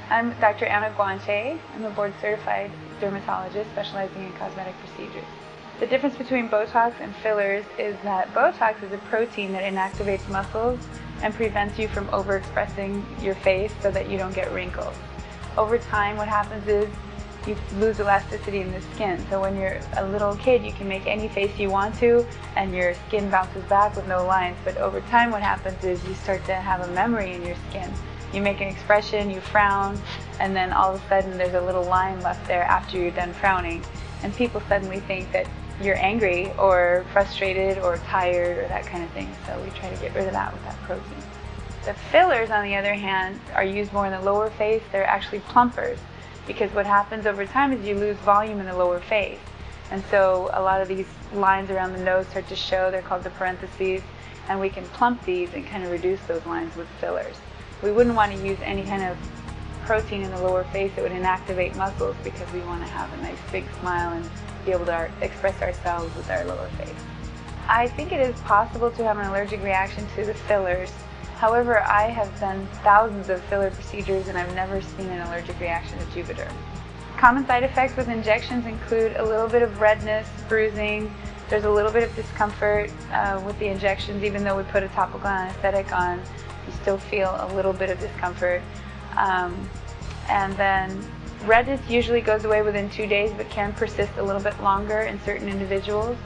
I'm Dr. Anna Guanche. I'm a board-certified dermatologist specializing in cosmetic procedures. The difference between Botox and fillers is that Botox is a protein that inactivates muscles and prevents you from overexpressing your face so that you don't get wrinkles. Over time, what happens is you lose elasticity in the skin. So when you're a little kid, you can make any face you want to, and your skin bounces back with no lines. But over time, what happens is you start to have a memory in your skin. You make an expression, you frown, and then all of a sudden there's a little line left there after you're done frowning. And people suddenly think that you're angry or frustrated or tired or that kind of thing. So we try to get rid of that with that protein. The fillers, on the other hand, are used more in the lower face. They're actually plumpers, because what happens over time is you lose volume in the lower face. And so a lot of these lines around the nose start to show. They're called the parentheses, and we can plump these and kind of reduce those lines with fillers. We wouldn't want to use any kind of protein in the lower face that would inactivate muscles, because we want to have a nice big smile and be able to express ourselves with our lower face. I think it is possible to have an allergic reaction to the fillers. However, I have done thousands of filler procedures and I've never seen an allergic reaction to Juvederm. Common side effects with injections include a little bit of redness, bruising. There's a little bit of discomfort with the injections. Even though we put a topical anesthetic on, you still feel a little bit of discomfort. And then redness usually goes away within 2 days, but can persist a little bit longer in certain individuals.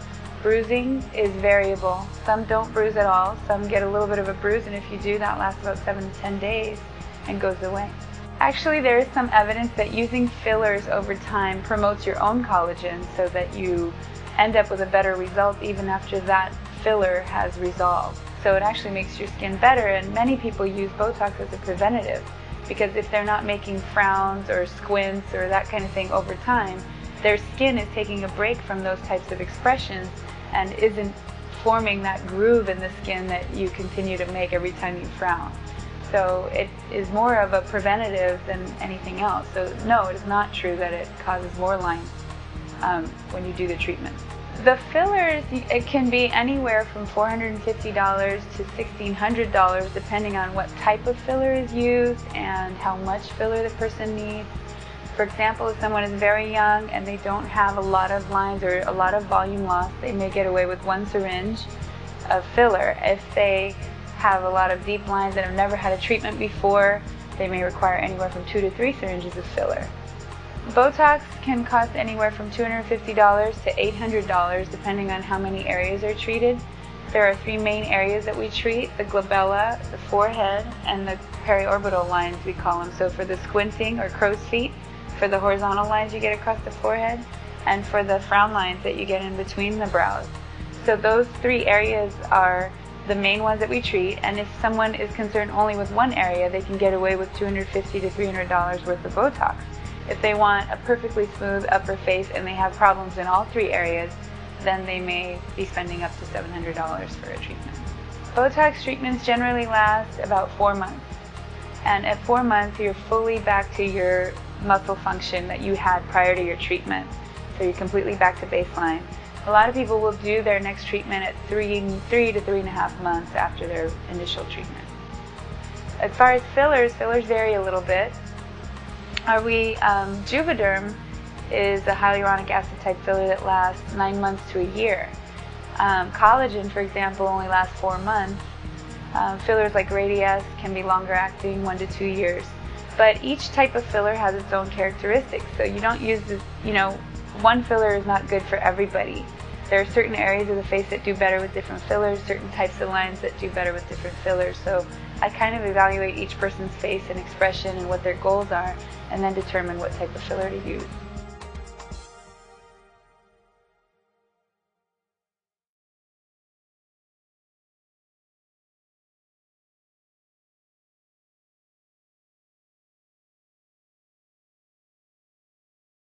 Bruising is variable. Some don't bruise at all. Some get a little bit of a bruise, and if you do, that lasts about 7 to 10 days and goes away. Actually, there is some evidence that using fillers over time promotes your own collagen, so that you end up with a better result even after that filler has resolved. So it actually makes your skin better, and many people use Botox as a preventative, because if they're not making frowns or squints or that kind of thing over time, their skin is taking a break from those types of expressions and isn't forming that groove in the skin that you continue to make every time you frown. So it is more of a preventative than anything else. So no, it is not true that it causes more lines when you do the treatment. The fillers, it can be anywhere from $450 to $1,600 depending on what type of filler is used and how much filler the person needs. For example, if someone is very young and they don't have a lot of lines or a lot of volume loss, they may get away with 1 syringe of filler. If they have a lot of deep lines and have never had a treatment before, they may require anywhere from 2 to 3 syringes of filler. Botox can cost anywhere from $250 to $800 depending on how many areas are treated. There are 3 main areas that we treat: the glabella, the forehead, and the periorbital lines, we call them. So for the squinting or crow's feet, for the horizontal lines you get across the forehead, and for the frown lines that you get in between the brows. So those 3 areas are the main ones that we treat, and if someone is concerned only with one area, they can get away with $250 to $300 worth of Botox. If they want a perfectly smooth upper face and they have problems in all 3 areas, then they may be spending up to $700 for a treatment. Botox treatments generally last about 4 months. And at 4 months, you're fully back to your muscle function that you had prior to your treatment. So you're completely back to baseline. A lot of people will do their next treatment at 3 to 3.5 months after their initial treatment. As far as fillers vary a little bit. Juvederm is a hyaluronic acid type filler that lasts 9 months to a year. Collagen, for example, only lasts 4 months. Fillers like Radiesse can be longer acting, 1 to 2 years. But each type of filler has its own characteristics, so you don't use this, one filler is not good for everybody. There are certain areas of the face that do better with different fillers, certain types of lines that do better with different fillers. So I kind of evaluate each person's face and expression and what their goals are, and then determine what type of filler to use.